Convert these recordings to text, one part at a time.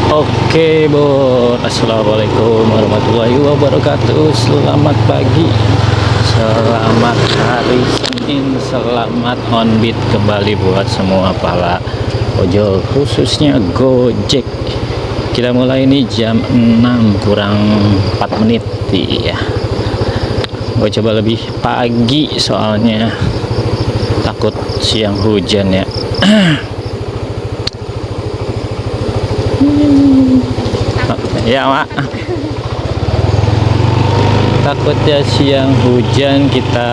Oke, Bor. Assalamualaikum warahmatullahi wabarakatuh. Selamat pagi. Selamat hari Senin. Selamat on beat kembali buat semua para ojol, khususnya Gojek. Kita mulai ini jam 6 kurang 4 menit. Iya. Gue coba lebih pagi soalnya takut siang hujan ya. Ya mak, takutnya siang hujan. Kita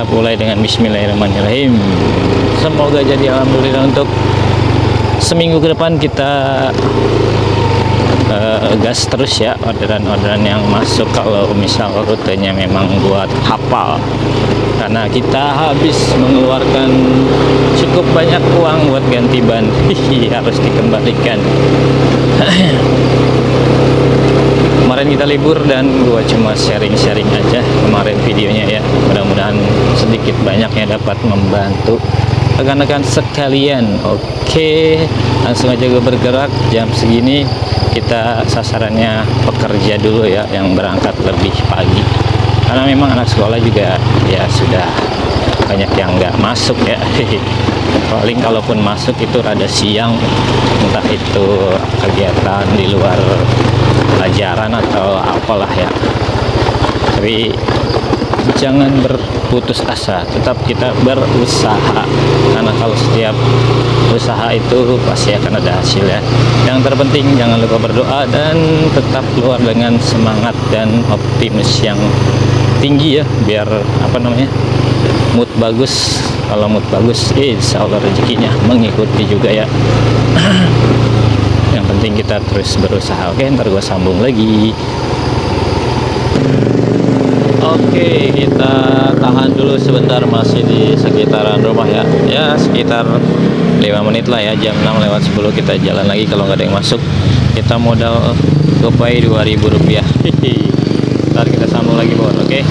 mulai dengan bismillahirrahmanirrahim. Semoga jadi alhamdulillah. Untuk seminggu ke depan kita gas terus ya, orderan-orderan yang masuk. Kalau misal rutenya memang buat hafal, karena kita habis mengeluarkan cukup banyak uang buat ganti ban. Harus dikembalikan. Kemarin kita libur dan gua cuma sharing-sharing aja kemarin videonya ya. Mudah-mudahan sedikit banyaknya dapat membantu rekan-rekan sekalian. Oke, langsung aja gue bergerak. Jam segini kita sasarannya pekerja dulu ya, yang berangkat lebih pagi, karena memang anak sekolah juga ya sudah banyak yang nggak masuk ya. Paling kalaupun masuk itu rada siang, entah itu kegiatan di luar pelajaran atau apalah ya. Tapi jangan berputus asa, tetap kita berusaha, karena kalau setiap usaha itu pasti akan ada hasil ya. Yang terpenting jangan lupa berdoa dan tetap keluar dengan semangat dan optimis yang tinggi ya, biar mood bagus. Kalau mood bagus, insya Allah rezekinya mengikuti juga ya. Yang penting kita terus berusaha. Oke, ntar gua sambung lagi. Oke, kita tahan dulu sebentar, masih di sekitaran rumah ya. Ya, sekitar 5 menit lah ya, jam 6 lewat 10 kita jalan lagi kalau nggak ada yang masuk. Kita modal GoPay Rp2.000. Ntar kita sambung lagi, Bor. Oke.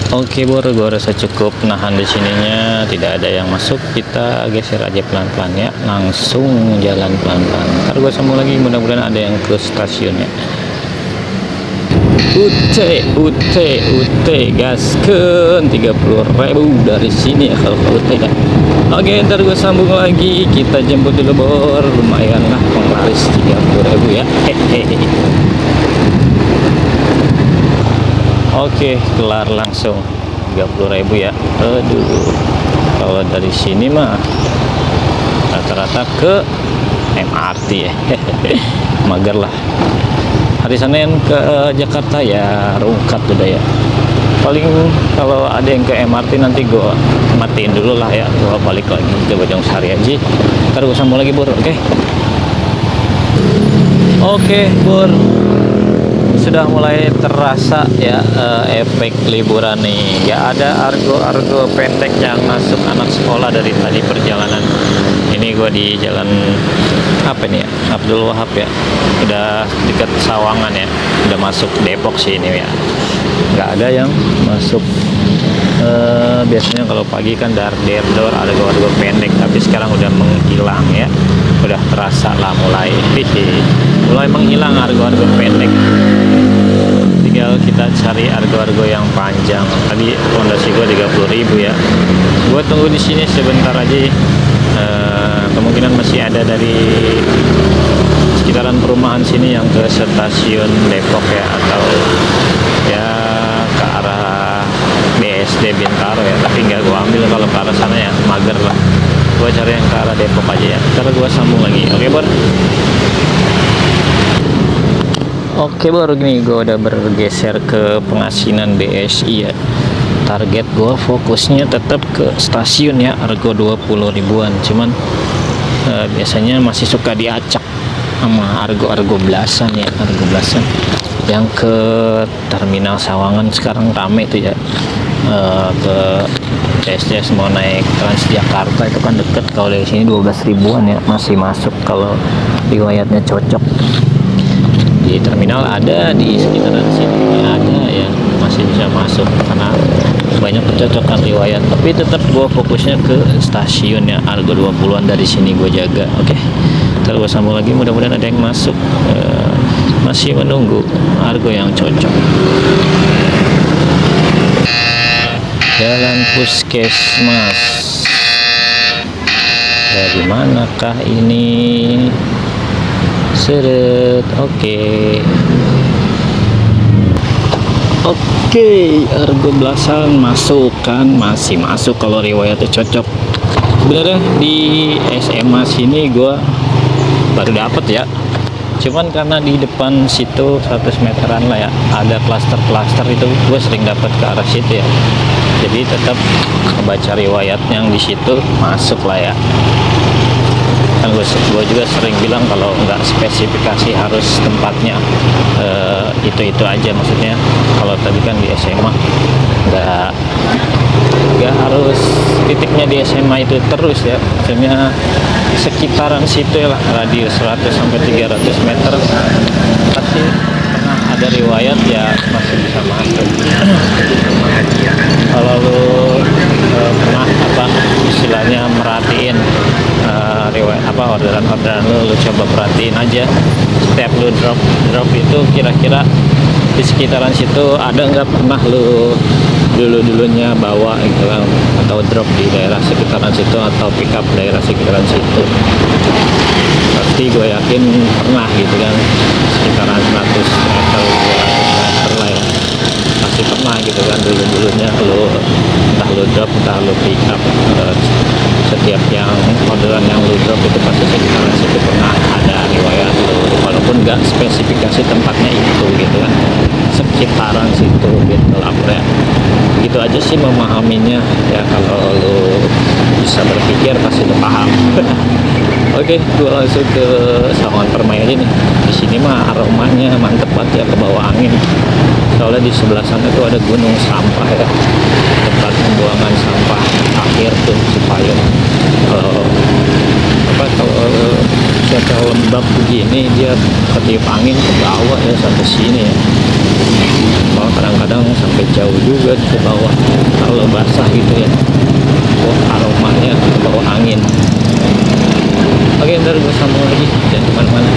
Oke, Bor, gue rasa cukup nahan di sininya, tidak ada yang masuk. Kita geser aja pelan-pelan ya, langsung jalan pelan-pelan. Ntar gue sambung lagi, mudah-mudahan ada yang ke stasiun ya. UT gaskeun 30.000 dari sini ya kalau UT ya. Oke, ntar gue sambung lagi, kita jemput dulu, Bor. Lumayan lah penglaris 30.000 ya. Oke, kelar langsung 30.000 ya. Aduh, kalau dari sini mah rata-rata ke MRT ya. Mager lah. Hari Senin ke Jakarta ya rungkat udah ya. Paling kalau ada yang ke MRT nanti gue matiin dulu lah ya, gue balik lagi ke Bojong Sari aja. Ntar gue sambung lagi, Bor. Oke, Bor, sudah mulai terasa ya efek liburan nih. Nggak ada argo-argo pendek yang masuk anak sekolah dari tadi perjalanan. Ini gue di jalan apa nih ya, Abdul Wahab ya, udah dekat Sawangan ya, udah masuk Depok sih ini ya. Nggak ada yang masuk. Biasanya kalau pagi kan dar-der-dor ada argo-argo pendek, tapi sekarang udah menghilang ya. Udah terasa lah mulai menghilang argo-argo pendek. Tinggal kita cari argo-argo yang panjang. Tadi fondasi gue 30.000 ya. Gue tunggu di sini sebentar aja. Kemungkinan masih ada dari sekitaran perumahan sini yang ke stasiun Depok ya, atau ya ke arah BSD Bintaro ya. Tapi nggak gue ambil kalau ke arah sana ya, mager lah. Gue cari yang ke arah Depok aja ya. Ntar gue sambung lagi. Oke, Bor. Oke, Bor, gini gue udah bergeser ke Pengasinan BSI ya. Target gue fokusnya tetap ke stasiun ya, argo 20.000-an. Cuman biasanya masih suka diacak sama argo-argo belasan ya, argo belasan. Yang ke Terminal Sawangan sekarang rame tuh ya. Ke CSCS mau naik Transjakarta itu kan deket. Kalau dari sini 12.000-an ya, masih masuk kalau riwayatnya cocok. Di terminal ada, di sekitaran sini ada ya, masih bisa masuk karena banyak kecocokan riwayat. Tapi tetap gue fokusnya ke stasiun ya, argo 20-an dari sini gue jaga. Oke, ntar gua sambung lagi, mudah-mudahan ada yang masuk. Masih menunggu argo yang cocok. Jalan Puskesmas, dari manakah ini? Seret, oke. Oke, argo belasan masuk kan, masih masuk kalau riwayatnya cocok. Sebenarnya di SMA sini gue baru dapet ya, cuman karena di depan situ 100 meteran lah ya, ada klaster-klaster itu gue sering dapat ke arah situ ya. Jadi tetap membaca riwayat yang di situ masuk lah ya. Kan gue juga sering bilang kalau nggak spesifikasi harus tempatnya itu aja, maksudnya kalau tadi kan di SMA nggak harus titiknya di SMA itu terus ya, maksudnya sekitaran situ lah, radius 100 sampai 300 meter pasti pernah ada riwayat ya, masih bisa masuk. Kalau lu pernah istilahnya merhatiin riwayat orderan lu coba perhatiin aja, setiap lu drop itu kira-kira di sekitaran situ ada nggak pernah lu dulunya bawa gitu kan, atau drop di daerah sekitaran situ atau pick up daerah sekitaran situ. Pasti gue yakin pernah gitu kan, sekitaran 100 meter 200 meter lah ya, pasti pernah gitu kan dulunya entah lu drop entah lu pick up. Setiap yang orderan yang lu drop itu pasti sekitaran situ pernah ada riwayat lu, walaupun nggak spesifikasi tempatnya itu gitu kan, sekitaran situ gitu lah ya. Gitu aja sih memahaminya ya, kalau lu bisa berpikir pasti lu paham. Oke, gue langsung ke Sawangan Permai aja nih. Di sini mah aromanya mantep banget ya, ke bawah angin. Soalnya di sebelah sana tuh ada gunung sampah ya, tempat pembuangan sampah akhir tuh Cipayung. Kalau cuaca lembab begini dia ketiup angin ke bawah ya, sampai sini ya. Kalau kadang-kadang sampai jauh juga ke bawah kalau basah gitu ya. Aromanya ke bawah angin. Oke, ntar gue sambung lagi, jangan kemana-mana.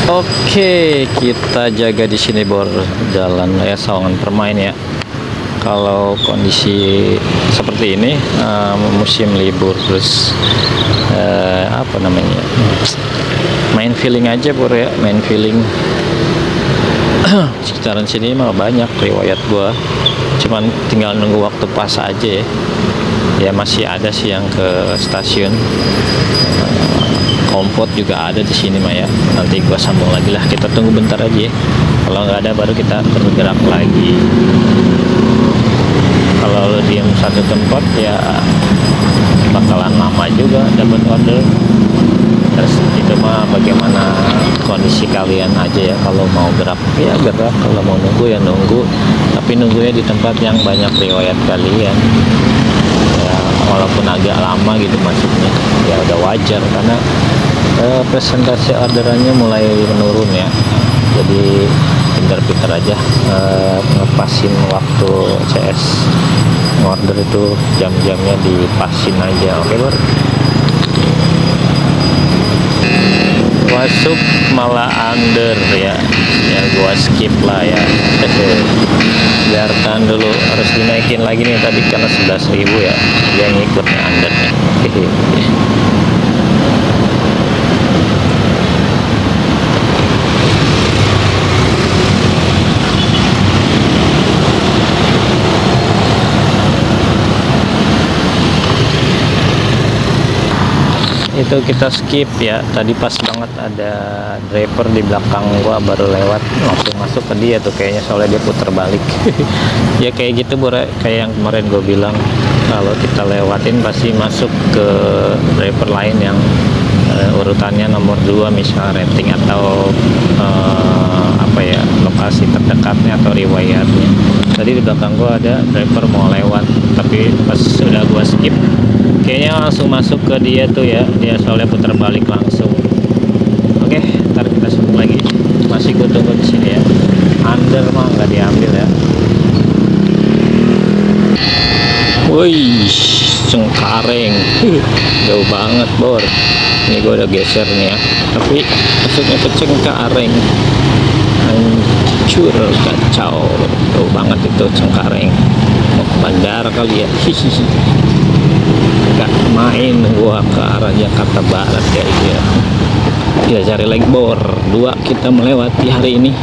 Oke, kita jaga di sini bor jalan ya, Sawangan Permai ya. Kalau kondisi seperti ini musim libur, terus main feeling aja bor ya, main feeling. Sekitaran sini mah banyak riwayat gua, cuman tinggal nunggu waktu pas aja ya. Ya masih ada sih yang ke stasiun Kompot juga ada di sini mah ya. Nanti gua sambung lagi lah, kita tunggu bentar aja ya. Kalau nggak ada baru kita bergerak lagi. Kalau lo diem satu tempat ya bakalan lama juga dapat order. Terus itu mah bagaimana kondisi kalian aja ya, kalau mau gerak ya gerak, kalau mau nunggu ya nunggu, tapi nunggunya di tempat yang banyak riwayat kalian ya, walaupun agak lama gitu masuknya ya udah wajar, karena presentasi orderannya mulai menurun ya. Jadi pintar-pintar aja ngepasin waktu CS order itu, jam-jamnya dipasin aja. Oke bro, masuk malah under ya, gua skip lah ya. Biarkan dulu, harus dinaikin lagi nih, tadi karena 11.000 ya, dia ngikutnya under nih. Itu kita skip ya, tadi pas banget ada driver di belakang gua baru lewat, langsung masuk ke dia tuh kayaknya, soalnya dia putar balik. Ya kayak gitu bro, kayak yang kemarin gue bilang, kalau kita lewatin pasti masuk ke driver lain yang urutannya nomor 2 misal rating atau lokasi terdekatnya atau riwayatnya. Tadi di belakang gua ada driver mau lewat, tapi pas sudah gua skip kayaknya langsung masuk ke dia tuh ya, dia soalnya putar balik langsung. Oke, ntar kita sambung lagi, masih gue tunggu di sini ya. Under mah nggak diambil ya. Wih, Cengkareng. jauh banget bor. Ini gue udah geser nih ya, tapi maksudnya ke Cengkareng. Hancur kacau, jauh banget itu Cengkareng. Mau ke bandara kali ya. Hihihi. Gak main gua ke arah Jakarta Barat kayak gitu ya. Ya cari lagi bor. 2 kita melewati hari ini.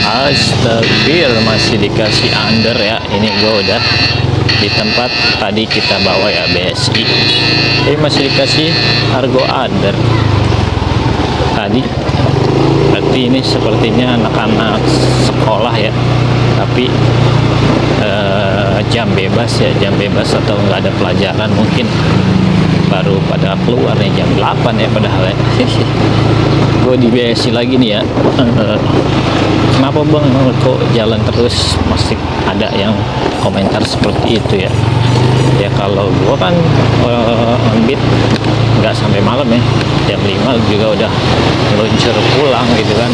Astagfir, masih dikasih under ya. Ini gue udah di tempat tadi kita bawa ya, BSI. Ini masih dikasih argo under tadi. Berarti ini sepertinya anak-anak sekolah ya, tapi jam bebas ya, jam bebas atau nggak ada pelajaran mungkin, baru pada keluar nih jam 8 ya padahal ya. Gue di BSI lagi nih ya. Kenapa bang kok jalan terus? Masih ada yang komentar seperti itu ya. Ya kalau gue kan on beat nggak sampai malam ya, jam 5 juga udah meluncur pulang gitu kan.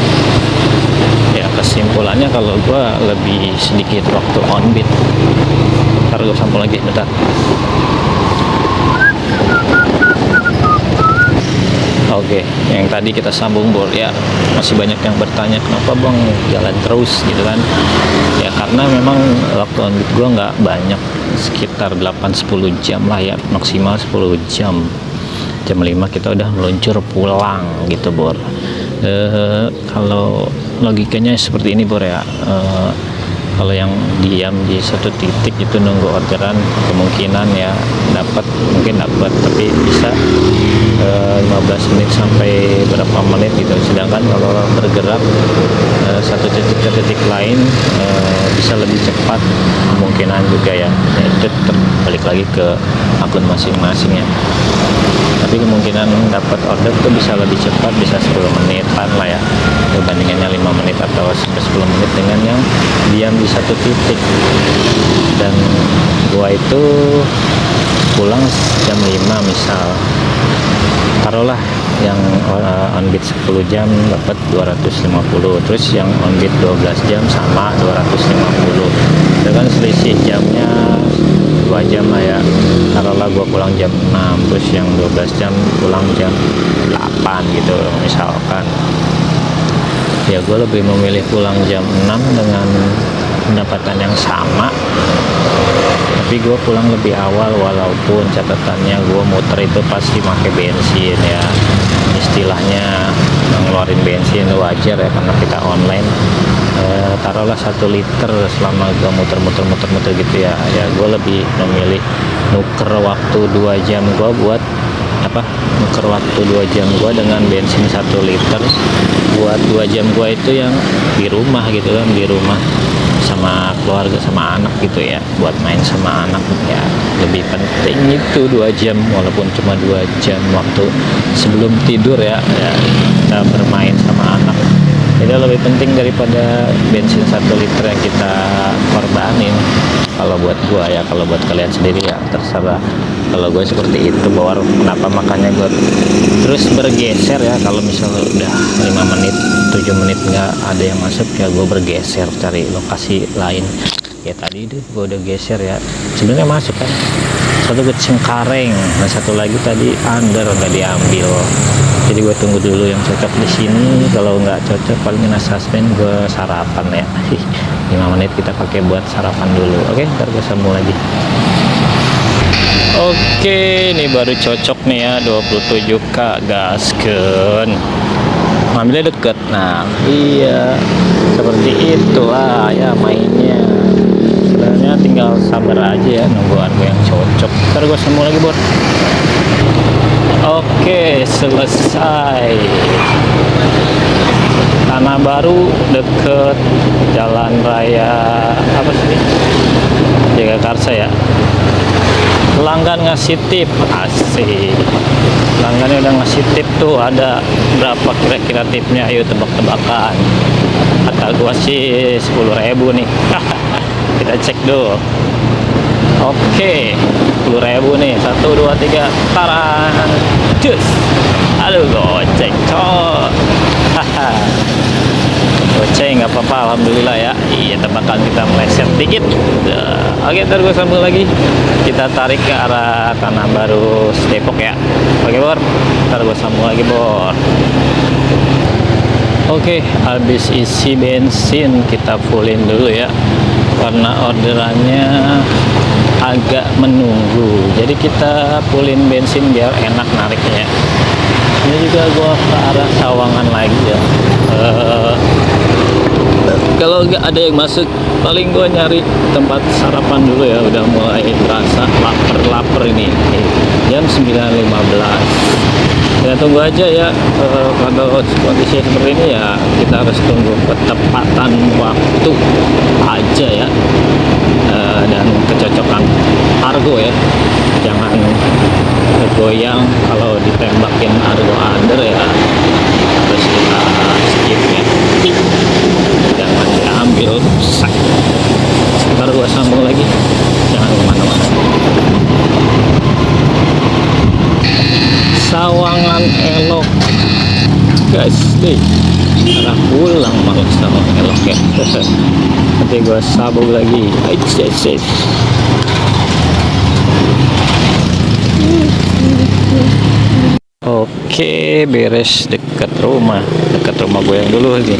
Ya kesimpulannya kalau gue lebih sedikit waktu on beat. Ntar gue sambung lagi bentar. Oke, yang tadi kita sambung bor ya, masih banyak yang bertanya kenapa bang jalan terus gitu kan. Ya karena memang waktu on beat gue nggak banyak, sekitar 8-10 jam lah ya, maksimal 10 jam. Jam 5 kita udah meluncur pulang gitu bor. Kalau logikanya seperti ini bor ya, kalau yang diam di satu titik itu nunggu orderan, kemungkinan ya mungkin dapat, tapi bisa 15 menit sampai berapa menit gitu. Sedangkan kalau bergerak satu titik ke titik lain bisa lebih cepat kemungkinan juga ya. Itu balik lagi ke akun masing-masing ya, tapi kemungkinan dapat order tuh bisa lebih cepat, bisa 10 menitan lah ya, dibandingannya 5 menit atau 10 menit dengan yang diam di satu titik. Dan gua itu pulang jam 5 misal, taruhlah yang on beat 10 jam dapat 250, terus yang on beat 12 jam sama 250, dengan selisih jamnya 2 jam lah ya. Taruhlah gua pulang jam 6, terus yang 12 jam pulang jam 8 gitu misalkan. Ya gue lebih memilih pulang jam 6 dengan pendapatan yang sama, tapi gue pulang lebih awal, walaupun catatannya gue muter itu pasti pakai bensin ya, istilahnya ngeluarin bensin wajar ya karena kita online. Taruhlah 1 liter selama gue muter gitu ya. Ya gue lebih memilih nuker waktu 2 jam gue buat nuker waktu 2 jam gue dengan bensin 1 liter buat 2 jam gue itu yang di rumah gitu kan, di rumah sama keluarga sama anak gitu ya, buat main sama anak ya. Lebih penting itu 2 jam, walaupun cuma 2 jam waktu sebelum tidur ya, kita bermain sama anak itu lebih penting daripada bensin 1 liter yang kita korbanin. Kalau buat gua ya, kalau buat kalian sendiri ya terserah. Kalau gue seperti itu bahwa kenapa makanya gue terus bergeser ya, kalau misalnya udah 5 menit 7 menit nggak ada yang masuk ya gue bergeser cari lokasi lain. Ya tadi itu gue udah geser ya, sebenarnya masuk kan, satu ke Cengkareng, nah satu lagi tadi under nggak diambil. Jadi gue tunggu dulu yang cocok di sini, kalau nggak cocok paling suspend gue sarapan ya. 5 menit kita pakai buat sarapan dulu. Oke, ntar gue sambung lagi. Oke, ini baru cocok nih ya, 27k gaskeun. Ngambilnya deket. Nah, iya. Seperti itulah ya mainnya. Sebenarnya tinggal sabar aja ya, nunggu argo yang cocok. Ntar gue sambung lagi, Bor. Oke, selesai. Tanah Baru deket jalan raya apa sih? Jagakarsa ya. Pelanggan ngasih tip, asik. Pelanggannya udah ngasih tip tuh, ada berapa kira-kira tipnya? Ayo tebak-tebakan. Kata gua sih 10.000 nih. Kita cek dulu. Oke, 10.000 nih. 1, 2, 3, taran. Cus. Aduh, goceng cok. Goceng nggak apa-apa, alhamdulillah ya. Iya, tebakan kita meleset dikit. Oke, ntar gue sambung lagi. Kita tarik ke arah Tanah Baru Depok ya. Oke Bor, ntar gue sambung lagi Bor. Oke, habis isi bensin kita fullin dulu ya, karena orderannya agak menunggu. Jadi kita fullin bensin biar enak nariknya. Ini juga gua ke arah Sawangan lagi ya. Kalau nggak ada yang masuk, paling gua nyari tempat sarapan dulu ya. Udah mulai berasa lapar ini. Jam 9.15. Ya tunggu aja ya. Kalau kondisi seperti ini ya kita harus tunggu ketepatan waktu aja ya. Dan kecocokan argo ya. Jangan goyang kalau ditembakin argo under ya, harus kita skip ya, jangan diambil rusak. Sebentar gua sambung lagi, jangan kemana-mana. Sawangan Elok guys nih, arah pulang malah Sawangan Elok ya. Nanti gua sambung lagi. Oke, beres dekat rumah gue yang dulu lagi.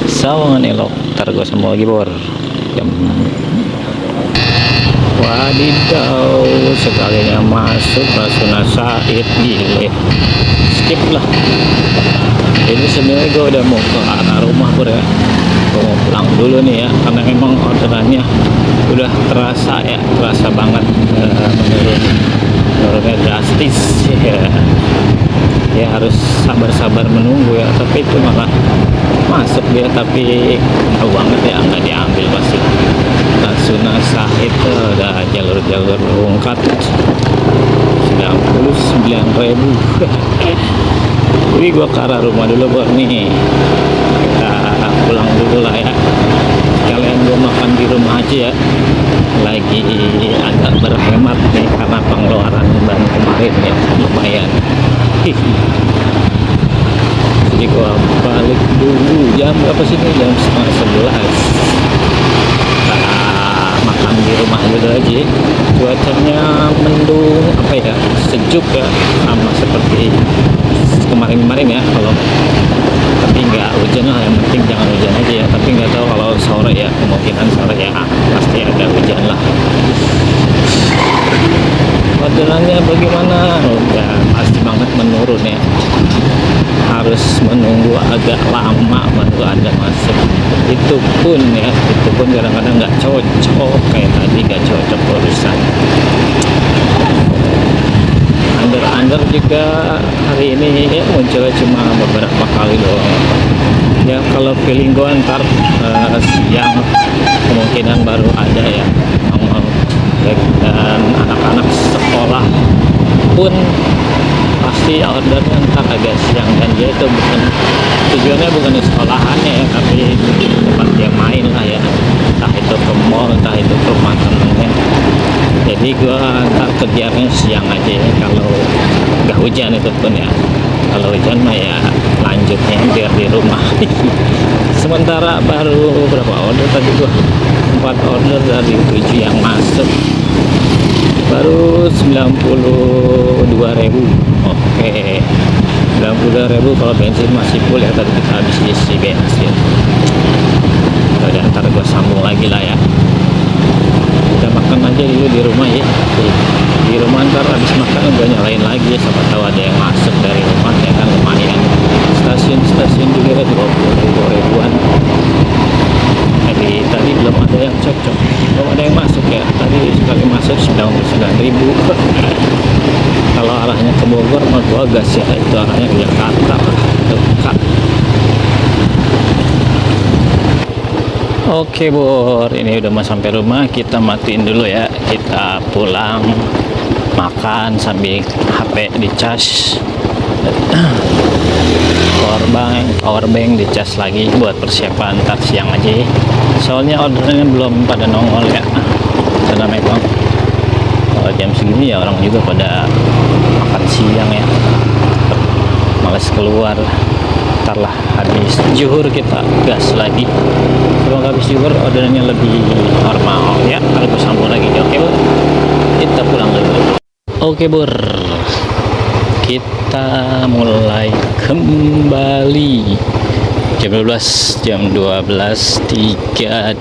Sawangan Elok, ntar gue sambung lagi Bor. Wadidaw, sekalinya masuk Rasuna Said, gile. Skip lah. Ini sebenarnya gue udah mau ke arah rumah Bor ya. Gue mau pulang dulu nih ya, karena memang orderannya udah terasa banget menurunnya drastis ya harus sabar-sabar menunggu ya, tapi itu malah masuk dia, tapi jauh banget ya, nggak diambil pasti. Rasuna Said udah jalur-jalur rungkat 99.000. Jadi gua ke arah rumah dulu Bor nih, kita pulang dulu lah ya. Kalian gua makan di rumah aja ya, lagi agak berhemat nih karena pengeluaran ban kemarin ya lumayan. Jadi gua balik dulu jam berapa sih nih, jam 10:30. Kita makan di rumah dulu aja. Cuacanya mendung, apa ya, sejuk ya, sama seperti kemarin-kemarin ya. Kalau tapi nggak hujan lah, yang penting jangan hujan aja ya. Tapi nggak tahu kalau sore ya, kemungkinan sore ya pasti ada hujan lah. Orderannya bagaimana? Udah pasti banget menurun ya, harus menunggu agak lama baru ada masuk. Itu pun kadang-kadang nggak cocok, kayak tadi nggak cocok urusan. Under juga hari ini ya, munculnya cuma beberapa kali doang ya. Kalau feeling gue ntar siang kemungkinan baru ada ya. Dan anak-anak sekolah pun pasti ordernya ntar agak siang, dan dia itu tujuannya bukan di sekolahannya ya, tapi di tempat dia main lah ya, entah itu ke mall, entah itu ke rumah temennya. Jadi gua ntar kejarnya siang aja ya, kalau nggak hujan itu pun ya. Kalau hujan mah ya lanjutnya biar di rumah. Sementara baru berapa order tadi gua, 4 order dari 7 yang masuk, baru 92.000. Oke, 92.000 kalau bensin masih full ya, tadi kita habis isi bensin. Udah, ntar gue sambung lagi lah ya. Kita makan aja dulu di rumah ya. Di rumah ntar habis makan gue nyalain lagi ya, siapa tahu ada yang masuk dari rumah ya kan, lumayan. Stasiun juga 20.000-an. Tadi belum ada yang cocok, belum ada yang masuk ya. Tadi sekali masuk 99.000. Kalau arahnya ke Bogor mah gua gas ya, itu arahnya ke Jakarta dekat. Oke Bor, ini udah mau sampai rumah, kita matiin dulu ya. Kita pulang makan sambil HP dicas. Powerbank dicas lagi buat persiapan ntar siang aja. Soalnya ordernya belum pada nongol ya, karena memang jam segini ya orang juga pada makan siang ya, males keluar. ntar lah habis zuhur kita gas lagi. Semoga habis zuhur orderannya lebih normal ya. Kalau gue sambung lagi. Oke Bur, kita pulang dulu. Oke Bur, kita mulai kembali jam 12:38.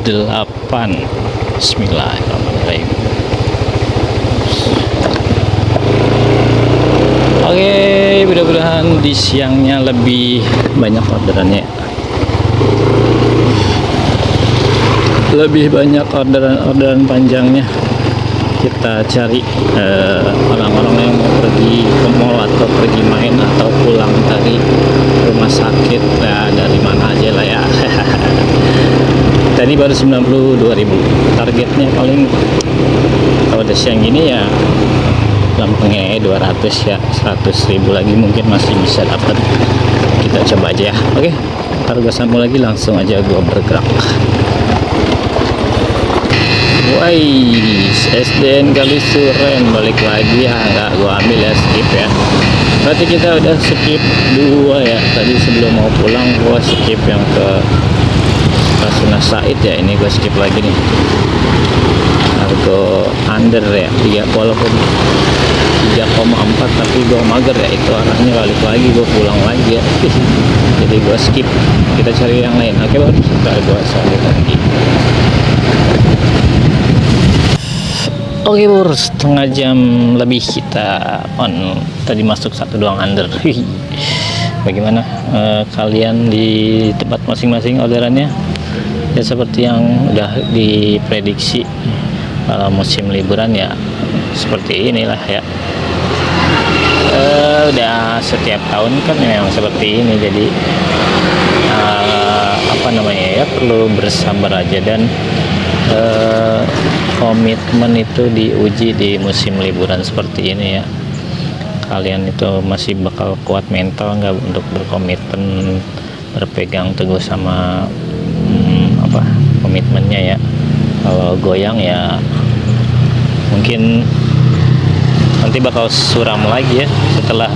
Bismillahirrahmanirrahim. Oke, mudah-mudahan di siangnya lebih banyak orderannya. Lebih banyak orderan panjangnya. Kita cari orang-orang yang mau pergi ke mall atau pergi main atau pulang dari rumah sakit ya, dari mana aja lah ya. Tadi baru 92.000. Targetnya paling kalau udah siang gini ya lempengnya 200 ya, 100.000 lagi mungkin masih bisa dapat. Kita coba aja ya. Oke, ntar gue sambung lagi, langsung aja gue bergerak. Wais, SDN Kalisuren balik lagi ya, nggak gue ambil ya, skip ya. Berarti kita udah skip 2 ya. Tadi sebelum mau pulang gue skip yang ke Rasuna Said ya, ini gue skip lagi nih. Argo under ya, 3 walaupun 3,4 tapi gue mager ya, itu arahnya balik lagi, gue pulang lagi ya. Jadi gue skip, kita cari yang lain. Oke Bang, kita gue sambung lagi. Oke Bur, setengah jam lebih kita on. Tadi masuk 1 doang under. Bagaimana kalian di tempat masing-masing orderannya? Ya seperti yang udah diprediksi kalau musim liburan ya seperti inilah ya. Udah setiap tahun kan memang seperti ini, jadi apa namanya ya, perlu bersabar aja dan komitmen itu diuji di musim liburan seperti ini ya. Kalian itu masih bakal kuat mental nggak untuk berkomitmen, berpegang teguh sama komitmennya ya. Kalau goyang ya mungkin nanti bakal suram lagi ya setelah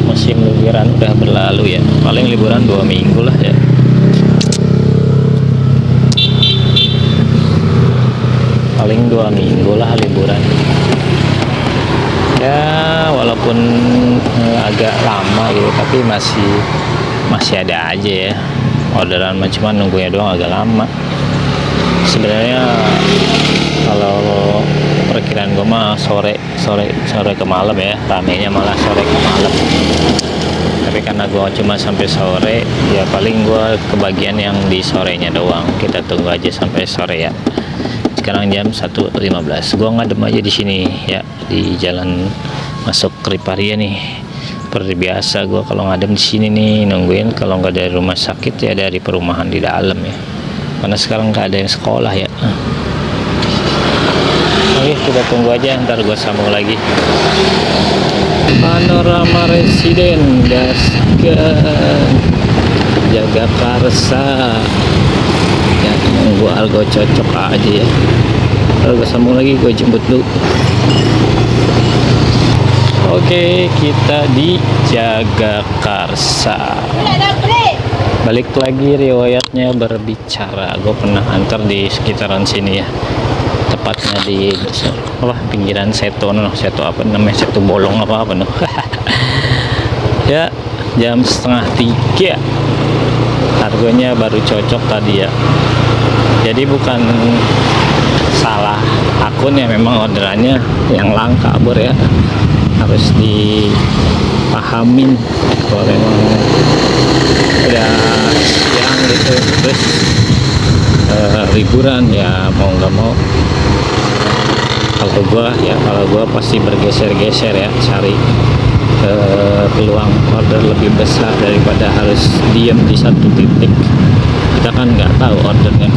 musim liburan udah berlalu ya. Paling liburan 2 minggu lah ya. Paling 2 minggu lah liburan ya, walaupun agak lama gitu tapi masih ada aja ya orderan, cuman nunggunya doang agak lama. Sebenarnya kalau perkiraan gue mah sore ke malam ya, ramenya malah sore ke malam. Tapi karena gue cuma sampai sore ya, paling gue kebagian yang di sorenya doang. Kita tunggu aja sampai sore ya. Sekarang jam 1.15. Gue ngadem aja di sini ya, di jalan masuk Kriparia nih. Seperti biasa gue kalau ngadem di sini nih nungguin, kalau nggak dari rumah sakit ya dari perumahan di dalam ya. Karena sekarang nggak ada yang sekolah ya. Oke, kita tunggu aja, ntar gue sambung lagi. Panorama Residen gaskan Jagakarsa ya, gue algo cocok aja ya. Ntar gue sambung lagi, gue jemput dulu. Oke, kita di Jagakarsa. Balik lagi riwayatnya berbicara. Gue pernah antar di sekitaran sini ya, tepatnya di pinggiran Seto apa namanya, Seto Bolong apa no. Ya jam 2:30. Harganya baru cocok tadi ya. Jadi bukan salah akun ya, memang orderannya yang langka Bur ya. Harus dipahamin kalau memang udah siang gitu terus liburan ya, mau nggak mau kalau gua pasti bergeser-geser ya, cari peluang order lebih besar daripada harus diem di satu titik. Kita kan nggak tahu ordernya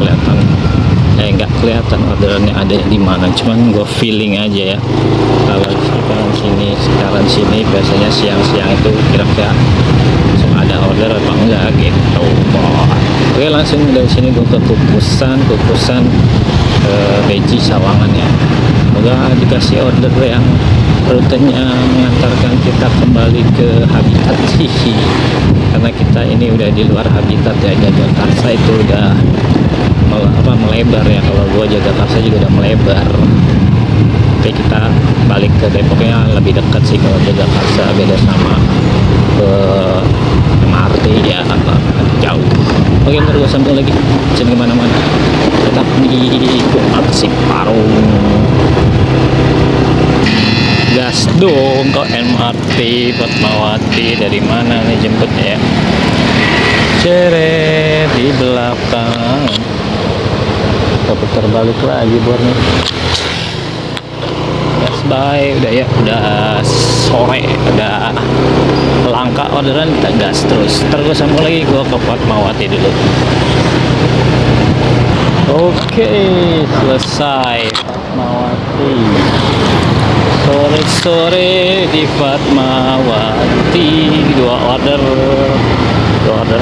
nggak kelihatan orderannya ada di mana, cuman gue feeling aja ya. Kalau sekarang sini biasanya siang-siang itu kira-kira langsung ada order apa enggak gitu. Oke, langsung dari sini gue ke kukusan Beji Sawangan ya. Semoga dikasih order yang rutenya mengantarkan kita kembali ke habitat. karena kita ini udah di luar habitat ya. Jagakarsa itu udah melebar ya. Kalau gua Jagakarsa juga udah melebar. Oke, kita balik ke Depoknya lebih dekat sih kalau Jagakarsa, beda sama ke MRT ya, agak jauh. Oke, ntar gue sambung lagi, jangan kemana-mana, tetap di Aksi Parung. Gas dong ke MRT Fatmawati. Dari mana nih jemputnya ya? Ceret di belakang. Kita putar balik lagi bornya. Gas bye, udah ya, udah sore, udah langka orderan, kita gas terus. Ntar gue sambung lagi, gue ke Fatmawati dulu. Oke, selesai Fatmawati. Sore-sore di Fatmawati, dua order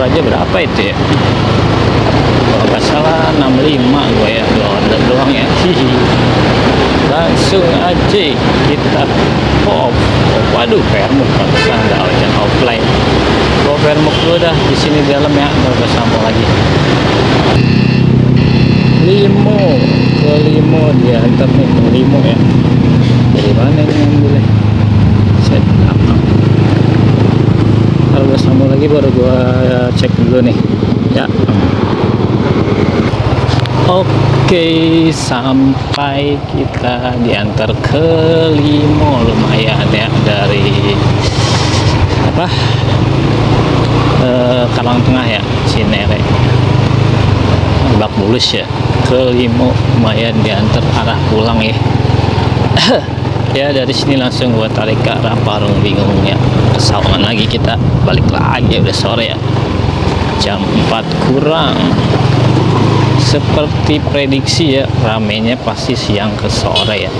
aja berapa itu ya? Kalau nggak salah 65 gue ya, dua order doang ya. Langsung aja kita off. Waduh, Fairmove pantesan nggak ojek offline. Gua Fairmove dulu dah di sini di dalam ya, ntar sambung lagi. Limo diantar nih, Limo ya. Dari mana ini ngambilnya? Set belakang. Ntar gua sambung lagi, baru gua cek dulu nih ya. Oke, sampai kita diantar ke Limo, lumayan ya, dari Kalang Tengah ya, Cinere, Lebak Bulus ya, ke Limo, lumayan diantar arah pulang ya. Ya dari sini langsung gua tarik ke arah Parung Bingung ya, ke Sawangan lagi, kita balik lagi, udah sore ya, jam 4 kurang. Seperti prediksi ya, ramenya pasti siang ke sore ya.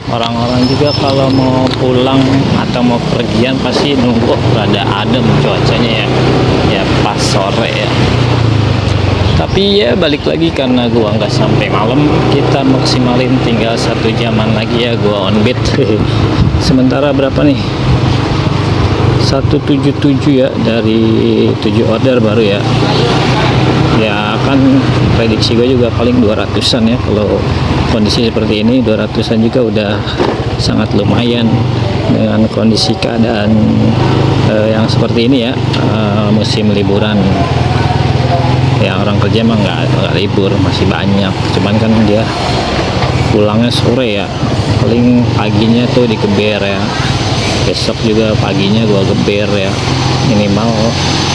Orang-orang juga kalau mau pulang atau mau pergian pasti nunggu rada adem cuacanya ya, ya pas sore ya. Tapi ya balik lagi, karena gua nggak sampai malam, kita maksimalin tinggal 1 jaman lagi ya, gua on beat. Sementara berapa nih? 177 ya, dari 7 order baru ya. Ya kan prediksi gue juga paling 200-an ya, kalau kondisi seperti ini 200-an juga udah sangat lumayan dengan kondisi keadaan yang seperti ini ya, musim liburan ya. Orang kerja emang nggak libur, masih banyak, cuman kan dia pulangnya sore ya, paling paginya tuh dikeber ya. Besok juga paginya gua geber ya, minimal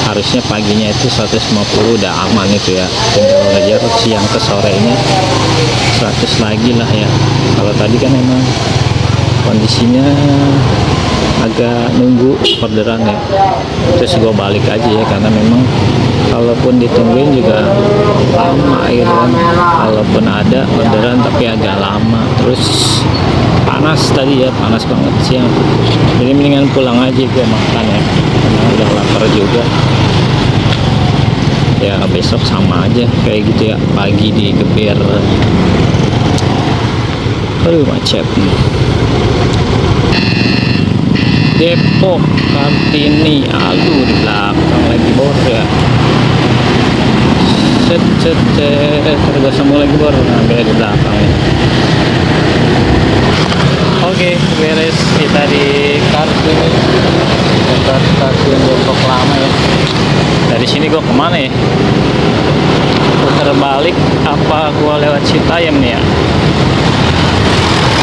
harusnya paginya itu 150 udah aman itu ya, tinggal ngejar siang ke sorenya 100 lagi lah ya. Kalau tadi kan emang kondisinya agak nunggu orderan ya, terus gua balik aja ya, karena memang kalaupun ditungguin juga lama gitu kan, kalaupun ada orderan tapi agak lama, terus panas tadi ya, panas banget siang, jadi mendingan pulang aja gua makan ya, karena udah lapar juga ya. Besok sama aja kayak gitu ya, pagi di geber. Aduh macet. Depok Kartini, aduh di belakang lagi bor ya. Set terus sambung lagi bor, ngambil di belakang ya. Oke, beres kita di Kartini, dekat stasiun Depok lama ya. Dari sini gua kemana ya? Putar balik apa gua lewat Citayam nih ya?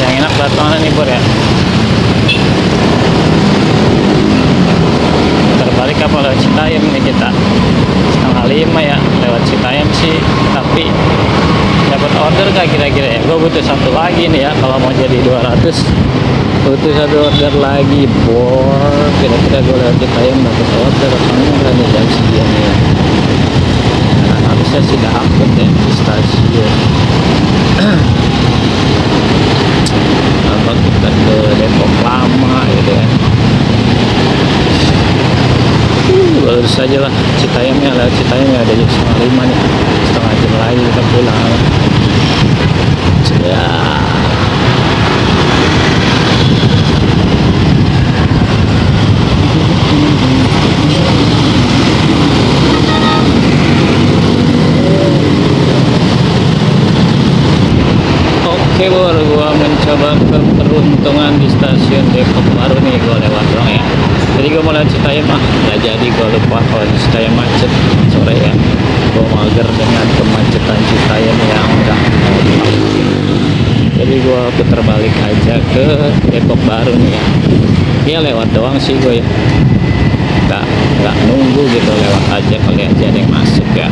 Yang enak lewat mana nih bor ya? Terbalik apa lewat Citayam nih kita? 4:30 ya lewat Citayam sih, tapi dapat order gak kira-kira ya? Gue butuh satu lagi nih ya, kalau mau jadi 200 butuh 1 order lagi bor. Kira-kira gue lewat Citayam dapat order apa enggak nih jam segini ya? Nah, harusnya sih dapet ya di stasiun. Apa kita ke Depok lama gitu ya. Lurus aja lah Citayamnya, lewat Citayam ya, ada jam 4:30 nih, setengah jam lagi kita pulang ya. Oke bor, gua mencoba keberuntungan di stasiun Depok baru nih, gua lewat doang ya. Jadi gua mau lewat Citayam nggak jadi, gua lupa kalau di Citayam macet sore ya. Gua mager dengan kemacetan Citayam yang enggak. Jadi gua putar balik aja ke Depok baru nih ya. Iya lewat doang sih gua ya. Nggak nunggu gitu, lewat aja kali aja ada yang masuk ya.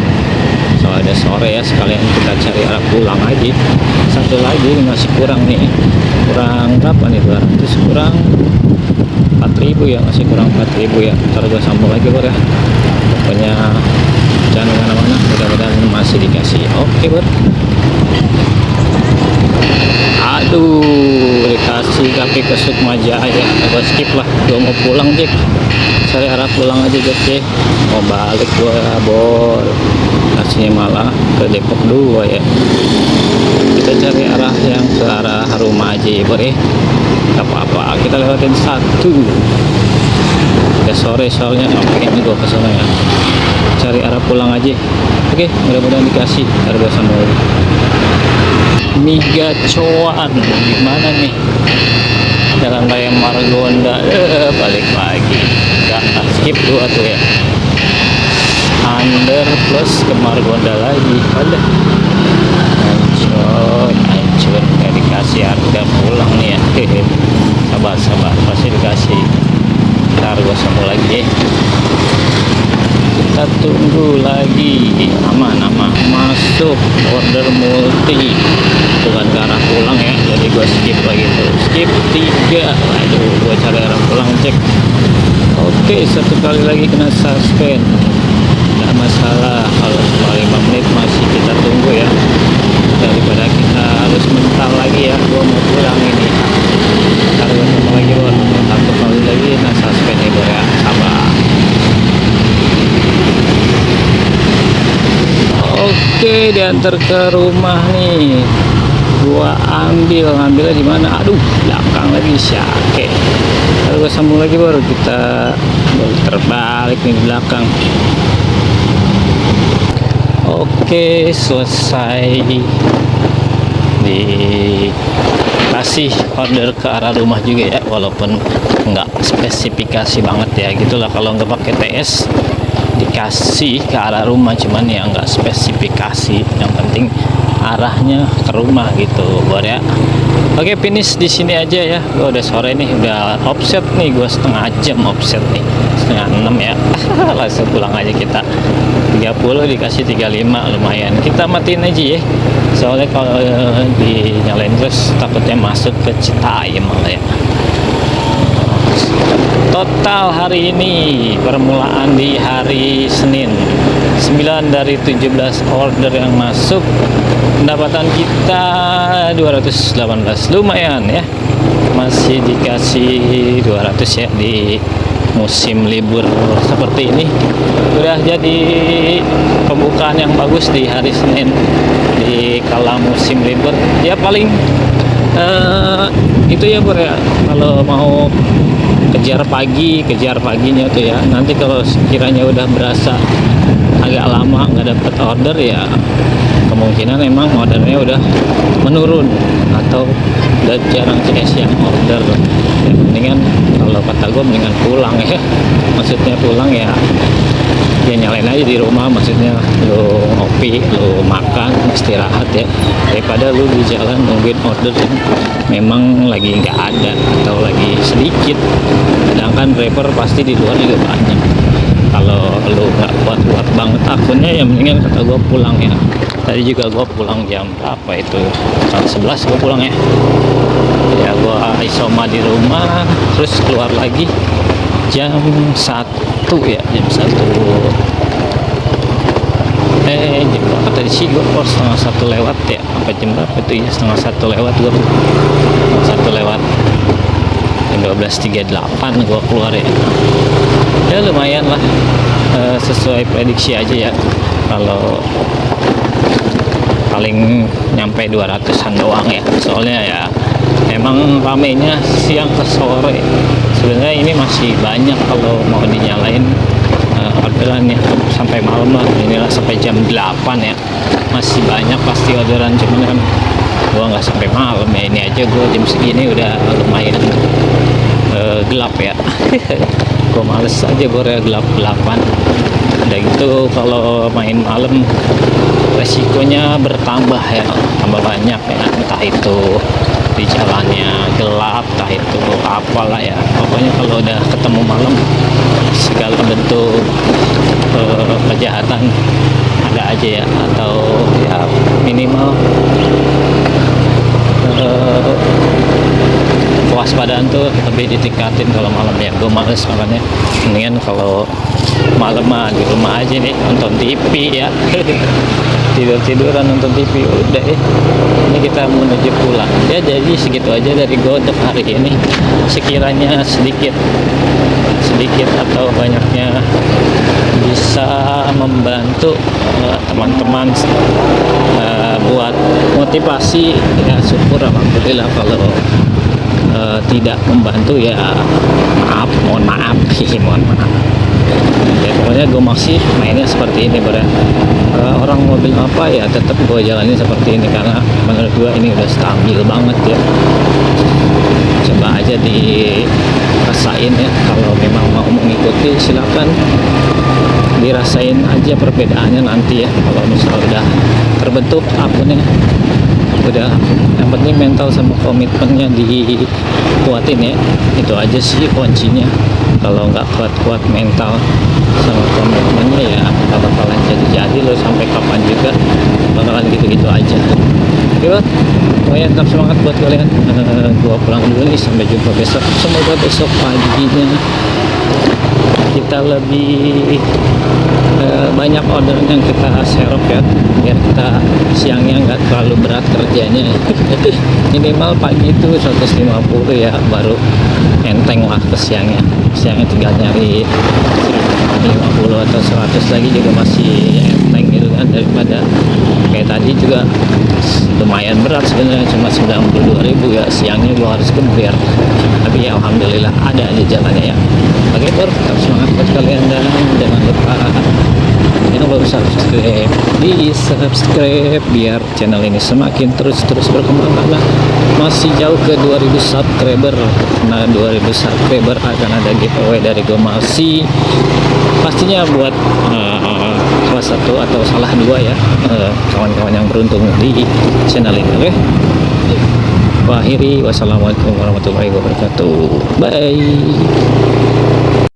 Soalnya ada sore ya, sekalian kita cari arah pulang aja. Satu lagi masih kurang nih, kurang berapa nih, 200 kurang 4.000 ya, masih kurang 4.000 ya. Ntar gue sambung lagi bor ya, pokoknya jangan kemana-mana, mudah-mudahan masih dikasih. Oke bor, aduh dikasih kaki ke Sukma Jaya, gue skip lah, gue mau pulang Jack, cari arah pulang aja Jack. Mau balik gue bor, kasihnya malah ke Depok 2 ya. Kita cari arah yang ke arah rumah aja ya bor ya, gak apa-apa kita lewatin satu. Udah sore soalnya, pengen gue ke sana ya, cari arah pulang aja. Oke, mudah-mudahan dikasih. Ntar gue sambung lagi. Miga Coan gimana nih, Jalan Raya Margonda, balik lagi, gak skip 2 tuh ya, under plus ke Margonda lagi. Ada hancur gak dikasih harga pulang nih ya. Sabar pasti dikasih. Ntar gue sambung lagi, kita tunggu lagi. Aman masuk order multi, bukan ke arah pulang ya, jadi gue skip lagi tuh, skip 3. Aduh, gue cari arah pulang cek. Oke, satu kali lagi kena suspend, nggak masalah kalau cuma 5 menit masih kita tunggu ya, daripada kita harus mental lagi ya. Gue mau pulang ini, ntar gue sambung lagi bor, satu kali lagi kena suspend ya bor ya, sabar. Oke, diantar ke rumah nih. Gua ngambilnya di mana? Aduh, belakang lagi Syake. Lalu gua sambung lagi baru kita terbalik nih di belakang. Oke, selesai dikasih order ke arah rumah juga ya, walaupun nggak spesifikasi banget ya, gitulah kalau nggak pakai TS dikasih ke arah rumah, cuman ya nggak spesifikasi, yang penting arahnya ke rumah gitu bor ya. Oke, finish di sini aja ya. Gue udah sore nih, udah offset nih, gue setengah jam offset nih, setengah 6 ya. Langsung pulang aja kita. 30 dikasih 35, lumayan. Kita matiin aja ya, soalnya kalau dinyalain terus takutnya masuk ke Citayam malah ya. Total hari ini, permulaan di hari Senin, 9 dari 17 order yang masuk, pendapatan kita 218, lumayan ya, masih dikasih 200 ya di musim libur seperti ini. Udah jadi pembukaan yang bagus di hari Senin di kala musim libur ya. Paling itu ya bro ya, kalau mau kejar paginya tuh ya, nanti kalau sekiranya udah berasa agak lama nggak dapet order ya, kemungkinan emang ordernya udah menurun atau udah jarang CS yang order ya. Mendingan kalau kata gue mendingan pulang ya, maksudnya pulang ya nyalain aja di rumah, maksudnya lu ngopi, lu makan, istirahat ya, daripada lu di jalan nungguin order yang memang lagi nggak ada atau lagi sedikit. Sedangkan driver pasti di luar juga banyak. Kalau lu nggak kuat banget akunnya ya, mendingan kata gue pulang ya. Tadi juga gue pulang jam berapa itu, jam 11 gue pulang ya. Ya gue isoma di rumah, terus keluar lagi jam 1 ya, jam 1. Jam berapa tadi sih gue keluar? Setengah 1 lewat ya, apa jam berapa itu ya, setengah 1 lewat gue, setengah 1 lewat, jam 12.38 gue keluar ya. Ya lumayan lah, sesuai prediksi aja ya, kalau paling nyampe 200-an doang ya, soalnya ya emang ramenya siang ke sore. Sebenarnya ini masih banyak kalau mau dinyalain orderan ya, sampai malam lah, inilah sampai jam 8 ya, masih banyak pasti orderan, cuman kan gua nggak sampai malam ya, ini aja gua jam segini udah lumayan gelap ya. Gua males aja Bor ya, gelap-gelapan. Udah gitu kalau main malam resikonya bertambah ya, tambah banyak ya, entah itu di jalannya gelap, entah itu apalah ya, pokoknya kalau udah ketemu malam segala bentuk kejahatan ada aja ya, atau ya minimal kewaspadaan tuh lebih ditingkatin kalau malam ya. Gue males makanya mendingan kalau malam mah di rumah aja nih, nonton TV ya. Tidur-tiduran nonton TV udah ya. Ini kita menuju pulang ya, jadi segitu aja dari gue untuk hari ini. Sekiranya sedikit atau banyaknya bisa membantu teman-teman buat motivasi ya, syukur alhamdulillah. Kalau tidak membantu ya mohon maaf mohon maaf ya. Pokoknya gue masih mainnya seperti ini Bro. Orang mau bilang apa ya, tetap gue jalanin seperti ini karena menurut gue ini udah stabil banget ya. Coba aja dirasain ya, kalau memang mau mengikuti silakan dirasain aja perbedaannya nanti ya. Kalau misalnya udah terbentuk akunnya, udah, yang penting mental sama komitmennya dikuatin ya, itu aja sih kuncinya. Kalau nggak kuat mental sama komitmennya ya nggak bakalan jadi lo, sampai kapan juga bakalan gitu-gitu aja. Oke Bang, pokoknya tetap semangat buat kalian. Gua pulang dulu nih, sampai jumpa besok. Semoga besok paginya kita lebih banyak order yang kita serok ya, biar kita siangnya nggak terlalu berat kerjanya. Minimal pagi itu 150 ya, baru enteng lah ke siangnya tinggal nyari 50 atau 100 lagi juga masih enteng gitu kan, daripada kayak tadi juga lumayan berat sebenarnya, cuma 92.000 ya, siangnya gua harus geber, tapi ya alhamdulillah ada aja jalannya ya. Oke Bro, tetap semangat buat kalian dan jangan lupa yang belum subscribe di subscribe biar channel ini semakin terus berkembang, karena masih jauh ke 2000 subscriber. Nah 2000 subscriber akan ada giveaway dari gue masih pastinya buat salah satu atau salah dua ya kawan-kawan yang beruntung di channel ini. Oke, akhiri wassalamualaikum warahmatullahi wabarakatuh, bye.